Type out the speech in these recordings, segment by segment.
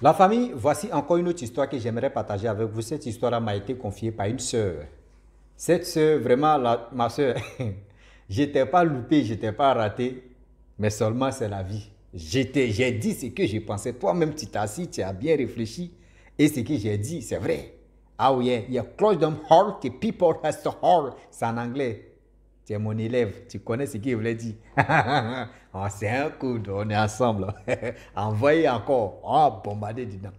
La famille, voici encore une autre histoire que j'aimerais partager avec vous. Cette histoire m'a été confiée par une sœur. Cette sœur, vraiment, ma sœur, j'étais pas loupé, j'étais pas raté, mais seulement c'est la vie. J'ai dit ce que je pensais. Toi-même, tu t'es assis, tu as bien réfléchi. Et ce que j'ai dit, c'est vrai. Ah oui, il y a close them hard, the people has to hard. C'est en anglais. Tu es mon élève, tu connais ce qu'il voulait dire. Oh, c'est un coup, on est ensemble. Envoyez encore. Oh, bombardé dedans.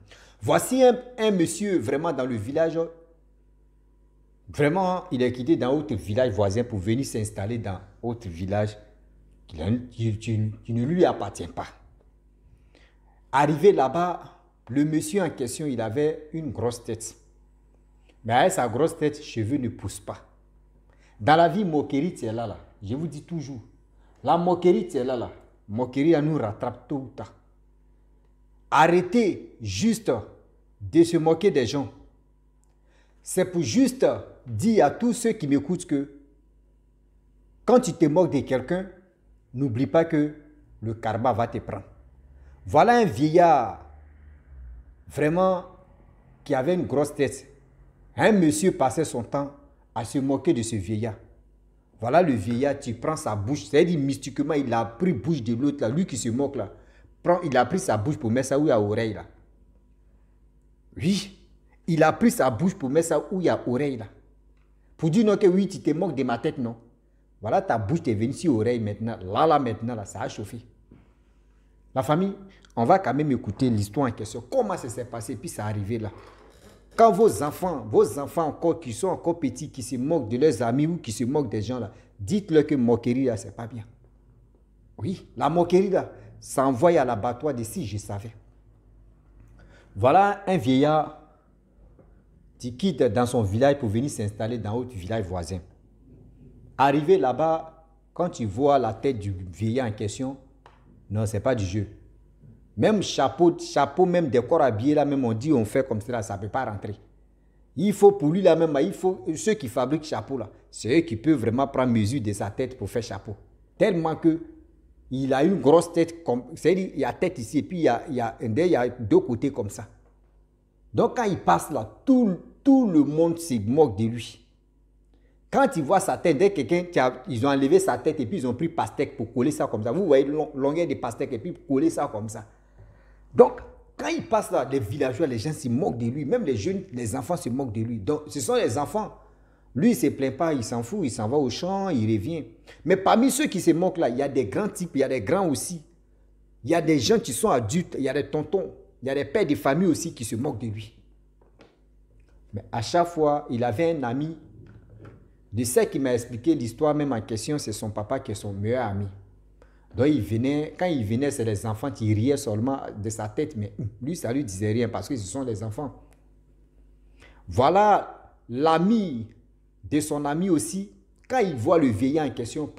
Voici un monsieur vraiment dans le village. Vraiment, il est quitté d'un autre village voisin pour venir s'installer dans un autre village qui ne lui appartient pas. Arrivé là-bas, le monsieur en question, il avait une grosse tête. Mais avec sa grosse tête, cheveux ne poussent pas. Dans la vie, moquerie, c'est là. Je vous dis toujours. La moquerie, c'est là. Moquerie, elle nous rattrape tôt ou tard. Arrêtez juste de se moquer des gens. C'est pour juste dire à tous ceux qui m'écoutent que quand tu te moques de quelqu'un, n'oublie pas que le karma va te prendre. Voilà un vieillard vraiment qui avait une grosse tête. Un monsieur passait son temps à se moquer de ce vieillard. Voilà le vieillard, tu prends sa bouche, c'est-à-dire mystiquement, il a pris la bouche de l'autre, là, lui qui se moque là. Il a pris sa bouche pour mettre ça où il y a oreille là. Oui, il a pris sa bouche pour mettre ça où il y a oreille là. Pour dire non que oui, tu te moques de ma tête, non. Voilà, ta bouche est venue sur oreille maintenant. Là, maintenant, là, ça a chauffé. La famille, on va quand même écouter l'histoire en question. Comment ça s'est passé, puis ça arrivé là. Quand vos enfants encore qui sont encore petits, qui se moquent de leurs amis ou qui se moquent des gens là, dites-leur que moquerie là, c'est pas bien. Oui, la moquerie là, ça envoie à l'abattoir de si je savais. Voilà un vieillard qui quitte dans son village pour venir s'installer dans un autre village voisin. Arrivé là-bas, quand tu vois la tête du vieillard en question, non, c'est pas du jeu. Même chapeau, même décor habillé là, même on dit on fait comme ça, ça ne peut pas rentrer. Il faut pour lui là même, il faut ceux qui fabriquent chapeau là, c'est eux qui peuvent vraiment prendre mesure de sa tête pour faire chapeau. Tellement que il a une grosse tête, c'est-à-dire il y a tête ici et puis il y a deux côtés comme ça. Donc quand il passe là, tout le monde se moque de lui. Quand il voit sa tête, dès quelqu'un, ils ont enlevé sa tête et puis ils ont pris pastèque pour coller ça comme ça. Vous voyez longueur de pastèque et puis coller ça comme ça. Donc, quand il passe là, les villageois, les gens se moquent de lui. Même les jeunes, les enfants se moquent de lui. Donc, ce sont les enfants. Lui, il ne se plaint pas, il s'en fout, il s'en va au champ, il revient. Mais parmi ceux qui se moquent là, il y a des grands types, il y a des grands aussi. Il y a des gens qui sont adultes, il y a des tontons, il y a des pères de famille aussi qui se moquent de lui. Mais à chaque fois, il avait un ami. De ceux qui m'a expliqué l'histoire même en question, c'est son papa qui est son meilleur ami. Donc quand il venait, c'est les enfants qui riaient seulement de sa tête, mais lui, ça ne lui disait rien parce que ce sont les enfants. Voilà l'ami de son ami aussi. Quand il voit le vieillard en question,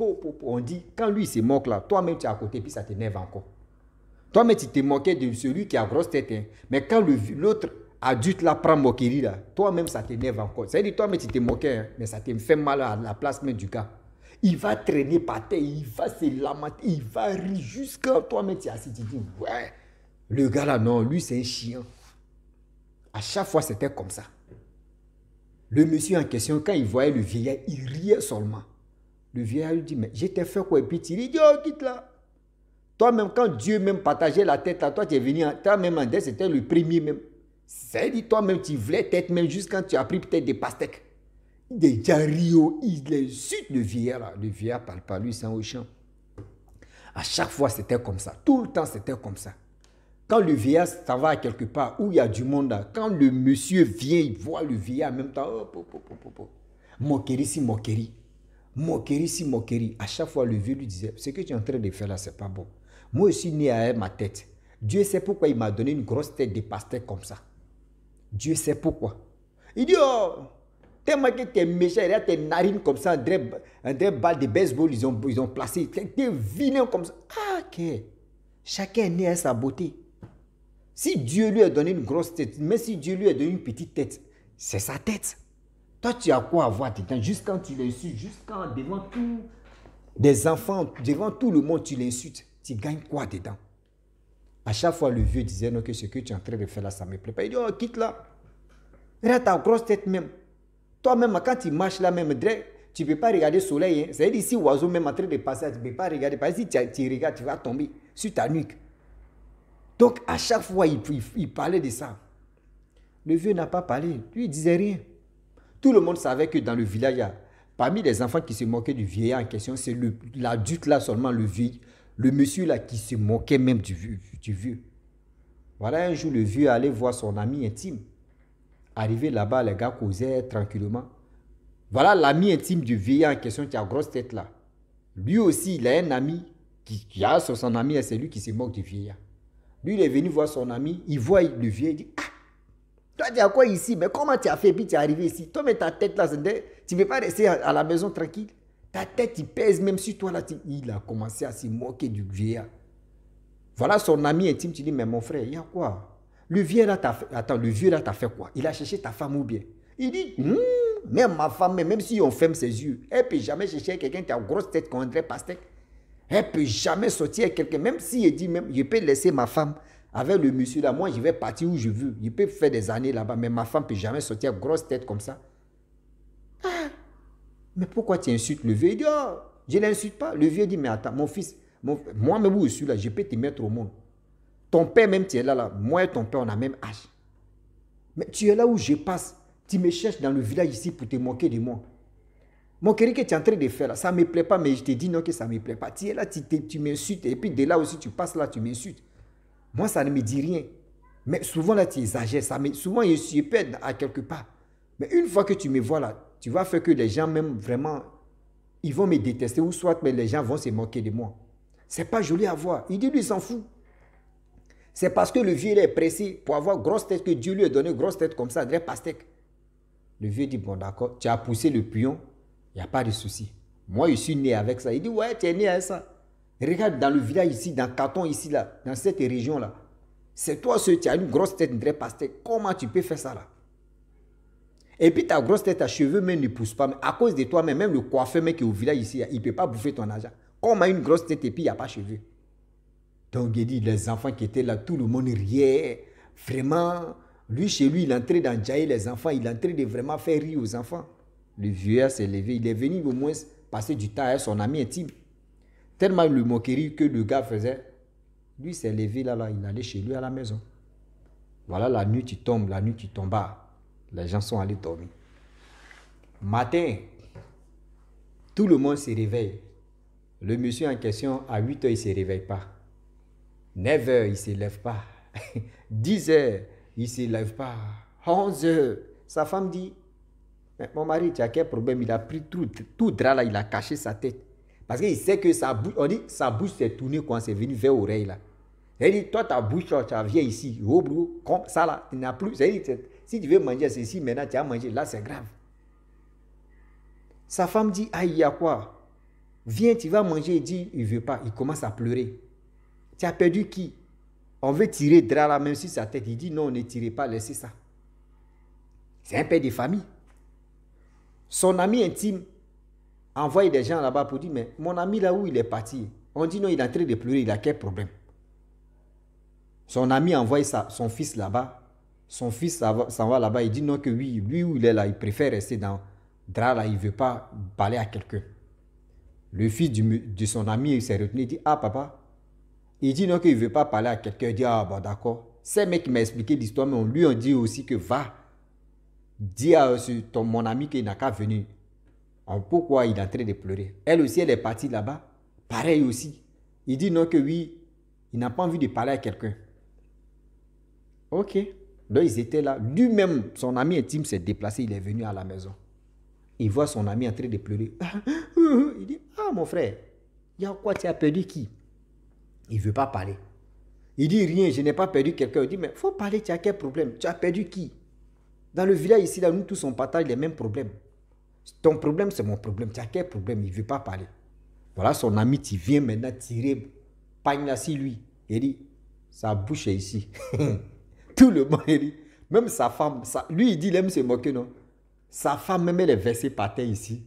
on dit, quand lui il se moque là, toi-même tu es à côté, puis ça t'énerve encore. Toi-même tu te moquais de celui qui a grosse tête, hein. Mais quand l'autre adulte là prend moquerie là, toi-même ça t'énerve encore. C'est-à-dire toi-même tu te moquais, hein, mais ça te fait mal à la place même du gars. Il va traîner par terre, il va se lamenter, il va rire jusqu'à toi-même tu es assis, tu dis, ouais, le gars là, non, lui c'est un chien. À chaque fois c'était comme ça. Le monsieur en question, quand il voyait le vieillard, il riait seulement. Le vieillard lui dit, mais je t'ai fait quoi? Et puis il dit, oh, quitte là. Toi-même, quand Dieu même partageait la tête à toi, tu es venu, toi-même en dette, c'était le premier même. C'est-à-dire, toi-même, tu voulais tête même juste quand tu as pris peut-être des pastèques. Des jarios, il insulte le vieillard là. Le vieillard parle pas, lui, c'est au champ. À chaque fois, c'était comme ça. Tout le temps, c'était comme ça. Quand le vieillard s'en va à quelque part où il y a du monde là, quand le monsieur vient, il voit le vieillard en même temps, moquerie si moquerie. Moquerie si moquerie. À chaque fois, le vieux lui disait, ce que tu es en train de faire là, c'est pas bon. Moi aussi né à ma tête. Dieu sait pourquoi il m'a donné une grosse tête de pastèque comme ça. Dieu sait pourquoi. Il dit, oh, tellement que tu es méchant, il y a tes narines comme ça, un balle de baseball, ils ont placé. Tu es vilain comme ça. Ah, ok. Chacun est né à sa beauté. Si Dieu lui a donné une grosse tête, mais si Dieu lui a donné une petite tête, c'est sa tête. Toi, tu as quoi à voir dedans? Juste quand tu l'insultes, juste quand devant tous des enfants, devant tout le monde, tu l'insultes, tu gagnes quoi dedans? À chaque fois, le vieux disait non, que ce que tu es en train de faire là, ça ne me plaît pas. Il dit, oh, quitte là. Regarde ta grosse tête même. Toi-même, quand tu marches là même, tu ne peux pas regarder le soleil. Hein. C'est-à-dire ici, oiseau même en train de passer, tu ne peux pas regarder. Parce que si tu regardes, tu vas tomber sur ta nuque. Donc, à chaque fois, il parlait de ça. Le vieux n'a pas parlé. Lui, il ne disait rien. Tout le monde savait que dans le village, parmi les enfants qui se moquaient du vieillard en question, c'est l'adulte là seulement, le vieux, le monsieur là qui se moquait même du vieux. Voilà, un jour, le vieux allait voir son ami intime. Arrivé là-bas, les gars causaient tranquillement. Voilà l'ami intime du vieillard en question qui a grosse tête là. Lui aussi, il a un ami qui a son ami, c'est lui qui se moque du vieillard. Lui, il est venu voir son ami, il voit le vieux, il dit, ah, toi, tu as quoi ici? Mais comment tu as fait? Puis tu es arrivé ici. Toi, mais ta tête là, tu ne peux pas rester à la maison tranquille. Ta tête, il pèse même sur toi là. Il a commencé à se moquer du vieillard. Voilà son ami intime, tu dis, mais mon frère, il y a quoi? Le vieux là t'a fait quoi? Il a cherché ta femme ou bien? Il dit, même ma femme, même si on ferme ses yeux, elle ne peut jamais chercher quelqu'un qui a une grosse tête comme André Pastèque. Elle ne peut jamais sortir avec quelqu'un, même si elle dit, même, je peux laisser ma femme avec le monsieur là, moi je vais partir où je veux. Je peux faire des années là-bas, mais ma femme ne peut jamais sortir avec une grosse tête comme ça. Ah, mais pourquoi tu insultes le vieux? Il dit, oh, je ne l'insulte pas. Le vieux dit, mais attends, mon fils, moi-même où je suis là, je peux te mettre au monde. Ton père même, tu es là, moi et ton père, on a même âge. Mais tu es là où je passe. Tu me cherches dans le village ici pour te moquer de moi. Mon chéri, que tu es en train de faire là, ça ne me plaît pas, mais je te dis non que ça ne me plaît pas. Tu es là, tu m'insultes, et puis de là aussi, tu passes là, tu m'insultes. Moi, ça ne me dit rien. Mais souvent là, tu exagères. Souvent, je suis peur à quelque part. Mais une fois que tu me vois là, tu vas faire que les gens même vraiment, ils vont me détester ou soit mais les gens vont se moquer de moi. Ce n'est pas joli à voir. Il dit, lui, il s'en fout. C'est parce que le vieux il est pressé pour avoir grosse tête que Dieu lui a donné grosse tête comme ça, André Pastèque. Le vieux dit, bon d'accord, tu as poussé le pion, il n'y a pas de souci. Moi, je suis né avec ça. Il dit, ouais, tu es né avec ça. Regarde dans le village ici, dans le canton ici, là, dans cette région-là. C'est toi seul, tu as une grosse tête, André Pastèque. Comment tu peux faire ça là? Et puis ta grosse tête, ta cheveux même ne poussent pas. Mais à cause de toi, même le coiffeur mec qui est au village ici, il ne peut pas bouffer ton argent. Comment une grosse tête et puis il n'y a pas de cheveux? Donc il dit, les enfants qui étaient là, tout le monde riait. Vraiment, lui chez lui, il est en train d'enjailler les enfants. Il est en train de vraiment faire rire aux enfants. Le vieux s'est levé. Il est venu au moins passer du temps avec son ami intime. Tellement le moquerie que le gars faisait. Lui s'est levé là, il allait chez lui à la maison. Voilà, la nuit tu tombes, la nuit tu tombes. Les gens sont allés dormir. Matin, tout le monde se réveille. Le monsieur en question, à 8 h, il ne se réveille pas. 9 h, il ne se lève pas. 10 h, il ne se lève pas. 11 h, sa femme dit, mon mari, tu as quel problème? Il a pris tout drap là, il a caché sa tête. Parce qu'il sait que sa bouche, on dit, sa bouche s'est tournée quand c'est venu vers l'oreille là. Il dit, toi ta bouche, tu viens ici, comme ça là, tu n'as plus. Si tu veux manger ceci, maintenant tu as mangé, là c'est grave. Sa femme dit, aïe, il y a quoi? Viens, tu vas manger. Il dit, il ne veut pas. Il commence à pleurer. Tu as perdu qui? On veut tirer drap là, même sur sa tête. Il dit, non, ne tirez pas, laissez ça. C'est un père de famille. Son ami intime envoie des gens là-bas pour dire, mais mon ami là où il est parti, on dit non, il est en train de pleurer, il a quel problème? Son ami envoie son fils là-bas. Son fils s'en va là-bas. Il dit non, que oui, lui où il est là, il préfère rester dans drap là, il ne veut pas parler à quelqu'un. Le fils de son ami, il s'est retenu, il dit, ah papa, il dit non, qu'il ne veut pas parler à quelqu'un. Il dit, ah bon d'accord. C'est mec qui m'a expliqué l'histoire, mais on lui a dit aussi que va, dis à mon ami qu'il n'a qu'à venir. Pourquoi il est en train de pleurer? Elle aussi, elle est partie là-bas. Pareil aussi. Il dit non, que oui, il n'a pas envie de parler à quelqu'un. Ok. Là, ils étaient là. Lui-même, son ami intime s'est déplacé, il est venu à la maison. Il voit son ami en train de pleurer. Il dit, ah mon frère, il y a quoi, tu as perdu qui? Il ne veut pas parler. Il dit, rien, je n'ai pas perdu quelqu'un. Il dit, mais il faut parler, tu as quel problème? Tu as perdu qui? Dans le village ici, là, nous tous on partage les mêmes problèmes. Ton problème, c'est mon problème. Tu as quel problème? Il ne veut pas parler. Voilà son ami, tu viens maintenant tirer pagne là sur lui. Il dit, sa bouche est ici. Tout le monde, il dit, même sa femme, lui il dit, il aime se moquer, non? Sa femme, même elle est versée par terre ici.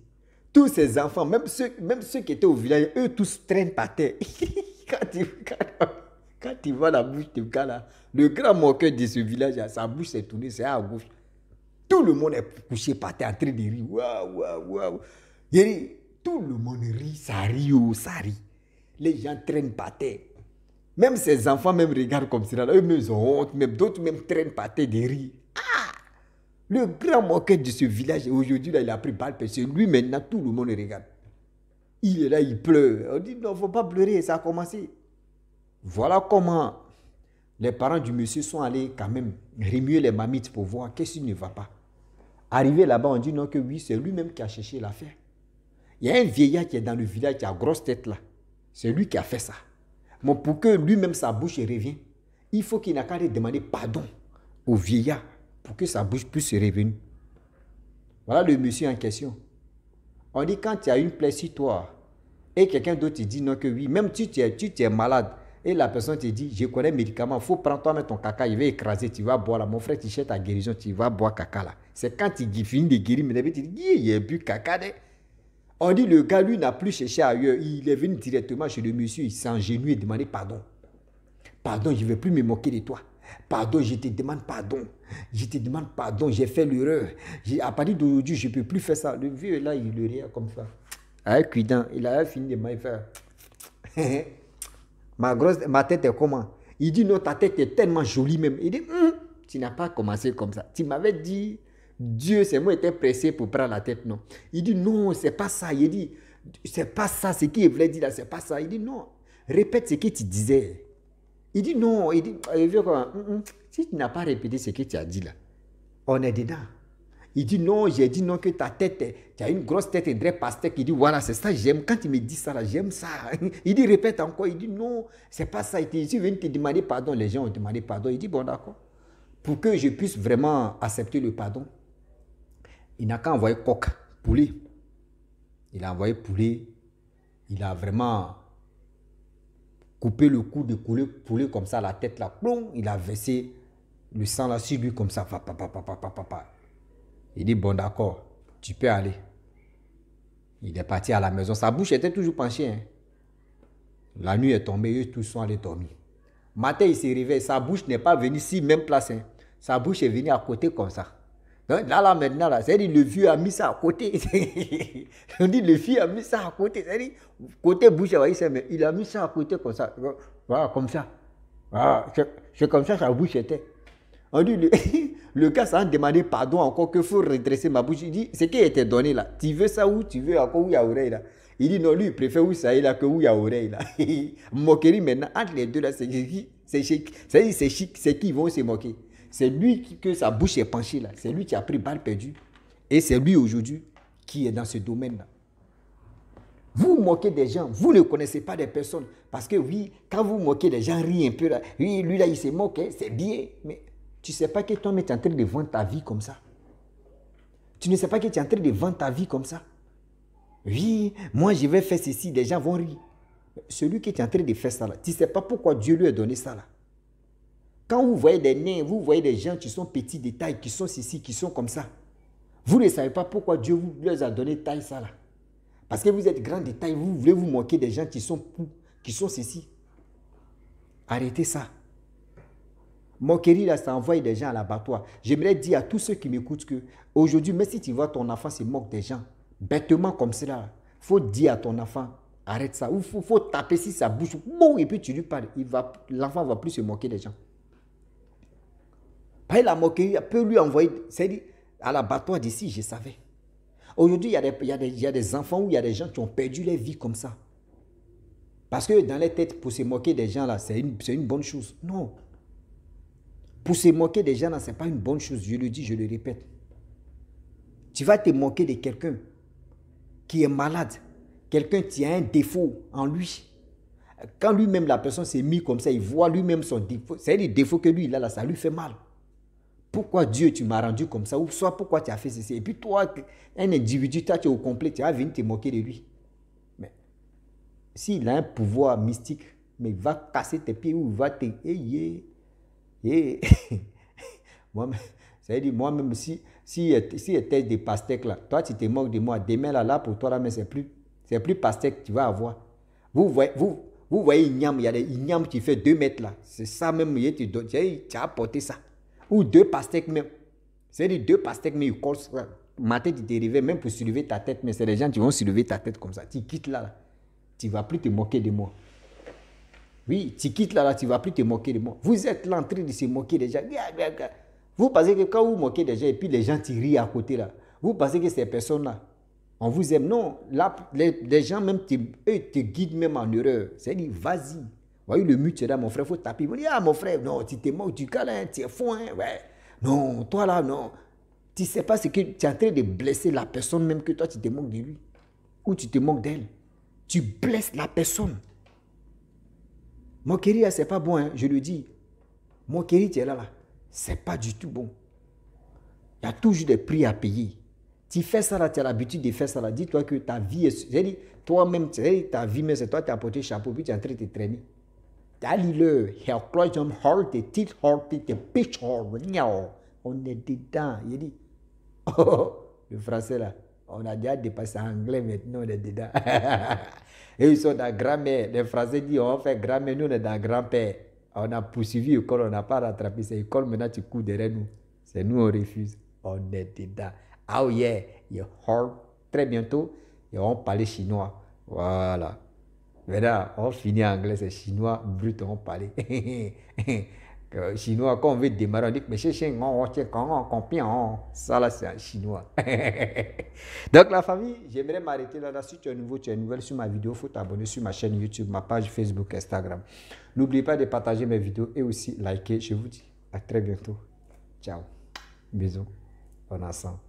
Tous ses enfants, même ceux qui étaient au village, eux tous traînent par terre. Quand tu vois la bouche de gars là, le grand moqueur de ce village, là, sa bouche s'est tournée, c'est à gauche. Tout le monde est couché par terre en train de rire. Waouh, waouh, waouh. Tout le monde rit, ça rit, oh, ça rit. Les gens traînent par terre. Même ses enfants même regardent comme ça. Eux-mêmes ils ont honte, même d'autres même traînent par terre de rire. Ah! Le grand moqueur de ce village, aujourd'hui, là, il a pris balle, parce que lui maintenant, tout le monde le regarde. Il est là, il pleure. On dit non, il ne faut pas pleurer, ça a commencé. Voilà comment les parents du monsieur sont allés quand même remuer les mamites pour voir qu'est-ce qui ne va pas. Arrivé là-bas, on dit non, que oui, c'est lui-même qui a cherché l'affaire. Il y a un vieillard qui est dans le village, qui a grosse tête là. C'est lui qui a fait ça. Mais pour que lui-même sa bouche revienne, il faut qu'il n'a qu'à demander pardon au vieillard pour que sa bouche puisse se revenir. Voilà le monsieur en question. On dit quand tu as une plaie sur toi et quelqu'un d'autre te dit non que oui, même si tu es malade et la personne te dit je connais le médicament, il faut prendre toi-même ton caca, il va écraser, tu vas boire là. Mon frère, tu cherches ta guérison, tu vas boire caca là. C'est quand tu finis de guérir, mais tu dis il a bu caca. On dit le gars, lui, n'a plus cherché ailleurs. Il est venu directement chez le monsieur, il s'est engenouillé et demandé pardon. Pardon, je ne vais plus me moquer de toi. Pardon, je te demande pardon. Je te demande pardon, j'ai fait l'erreur. À partir d'aujourd'hui, je ne peux plus faire ça. Le vieux, là, il le regarde comme ça. Avec cuidant, il a fini de me faire. Ma tête est comment? Il dit non, ta tête est tellement jolie même. Il dit, tu n'as pas commencé comme ça. Tu m'avais dit, Dieu, c'est moi qui étais pressé pour prendre la tête, non. Il dit non, c'est pas ça. Il dit, c'est pas ça, ce qu'il voulait dire là, c'est pas ça. Il dit non, répète ce que tu disais. Il dit non, il dit, si tu n'as pas répété ce que tu as dit là, on est dedans. Il dit non, j'ai dit non, que ta tête, tu as une grosse tête et très pastèque. Il dit voilà, c'est ça, j'aime. Quand il me dit ça là, j'aime ça. Il dit répète encore. Il dit non, c'est pas ça. Il dit, je viens te demander pardon. Les gens ont demandé pardon. Il dit bon, d'accord. Pour que je puisse vraiment accepter le pardon, il n'a qu'à envoyer coq, poulet. Il a envoyé poulet. Il a vraiment coupé le cou de poulet comme ça, la tête là. Plong, il a versé le sang là sur lui comme ça. Il dit bon d'accord, tu peux aller. Il est parti à la maison. Sa bouche était toujours penchée. Hein. La nuit est tombée, eux tous sont allés dormir. Matin, il s'est réveillé. Sa bouche n'est pas venue ici, même place. Hein. Sa bouche est venue à côté comme ça. Donc, là, maintenant, là, c'est-à-dire le vieux a mis ça à côté. On dit le vieux a mis ça à côté. C'est-à-dire, côté bouche, il a mis ça à côté comme ça. Voilà, comme ça. Voilà, c'est comme ça sa bouche était. On dit, le gars s'en demandé pardon encore qu'il faut redresser ma bouche. Il dit, ce qui était donné là, tu veux ça ou tu veux encore où il y a oreille là. Il dit non, lui il préfère où ça est là que où il y a oreille là. Moquerie maintenant, entre les deux là, c'est qui vont se moquer. C'est lui que sa bouche est penchée là. C'est lui qui a pris balle perdue. Et c'est lui aujourd'hui qui est dans ce domaine là. Vous moquez des gens, vous ne connaissez pas des personnes. Parce que oui, quand vous moquez des gens, rient un peu là. Oui, lui là il se moque, hein, c'est bien. Mais tu ne sais pas que toi, tu es en train de vendre ta vie comme ça. Tu ne sais pas que tu es en train de vendre ta vie comme ça. Oui, moi je vais faire ceci, les gens vont rire. Celui qui est en train de faire ça là, tu ne sais pas pourquoi Dieu lui a donné ça là. Quand vous voyez des nains, vous voyez des gens qui sont petits de taille, qui sont ceci, qui sont comme ça. Vous ne savez pas pourquoi Dieu vous leur a donné taille ça là. Parce que vous êtes grand de taille, vous voulez vous moquer des gens qui sont ceci. Arrêtez ça. Moquerie, là, ça envoie des gens à l'abattoir. J'aimerais dire à tous ceux qui m'écoutent que aujourd'hui, même si tu vois ton enfant se moque des gens, bêtement comme cela, il faut dire à ton enfant, arrête ça. Il faut taper sur sa bouche, bon, et puis tu lui parles. L'enfant ne va plus se moquer des gens. Parce que la moquerie peut lui envoyer, c'est-à-dire à l'abattoir d'ici, je savais. Aujourd'hui, il y a des enfants où il y a des gens qui ont perdu leur vie comme ça. Parce que dans les têtes, pour se moquer des gens, là, c'est une bonne chose. Non. Pour se moquer des gens, ce n'est pas une bonne chose. Je le dis, je le répète. Tu vas te moquer de quelqu'un qui est malade. Quelqu'un qui a un défaut en lui. Quand lui-même, la personne s'est mise comme ça, il voit lui-même son défaut. C'est les défauts que lui, il a là, ça lui fait mal. Pourquoi Dieu, tu m'as rendu comme ça? Ou soit pourquoi tu as fait ceci? Et puis toi, un individu, tu es au complet, tu vas venir te moquer de lui. Mais s'il a un pouvoir mystique, mais il va casser tes pieds ou il va te... Moi-même, si était des pastèques là, toi tu te moques de moi, demain là pour toi là, mais c'est plus pastèque que tu vas avoir. Vous voyez Ignam, il y a des Ignam qui fait 2 mètres là. C'est ça même, tu as apporté ça. Ou 2 pastèques même. C'est-à-dire 2 pastèques, mais ils collent ça. Ma tête, il t'est arrivé même pour soulever ta tête, mais c'est les gens qui vont soulever ta tête comme ça. Tu quittes là. Tu ne vas plus te moquer de moi. Oui, tu quittes là, tu ne vas plus te moquer de moi. Vous êtes là en train de se moquer des gens. Vous pensez que quand vous moquez des gens et puis les gens te rient à côté là, vous pensez que ces personnes-là, on vous aime. Non, là, les gens même, eux, te guident même en erreur. C'est-à-dire, vas-y. Vous voyez le mur, tu es là, mon frère, il faut taper. Vous dites, ah, mon frère, non, tu te moques, tu cales, hein, tu es fou, hein, ouais. Non, toi là, non. Tu ne sais pas ce que tu es en train de blesser la personne, même que toi, tu te moques de lui. Ou tu te moques d'elle. Tu blesses la personne. Moquerie, c'est pas bon, hein, je le dis. Moquerie, tu es là, là. C'est pas du tout bon. Il y a toujours des prix à payer. Tu fais ça là, tu as l'habitude de faire ça là. Dis-toi que ta vie est... J'ai dit, toi-même, ta vie, mais c'est toi qui as porté le chapeau, puis tu es en train de te traîner. Allez-le, tes titres, tes pitch, on est dedans. Il dit, oh, le français là, on a déjà dépassé l'anglais, maintenant on est dedans. Et ils sont dans grand-mère. Les Français disent, on fait grand-mère, nous on est dans grand-père. On a poursuivi l'école, on n'a pas rattrapé cette école, maintenant tu cours derrière nous. C'est nous, on refuse. On est dedans. Ah oh yeah, très bientôt, ils vont parler chinois. Voilà. Maintenant, on finit en anglais, c'est chinois brut, on parle. Chinois, quand on veut démarrer, on dit que ça là, c'est un chinois. Donc, la famille, j'aimerais m'arrêter là. Si tu es nouveau, tu es nouvelle sur ma vidéo, il faut t'abonner sur ma chaîne YouTube, ma page Facebook, Instagram. N'oubliez pas de partager mes vidéos et aussi liker. Je vous dis à très bientôt. Ciao. Bisous. Bon ensemble.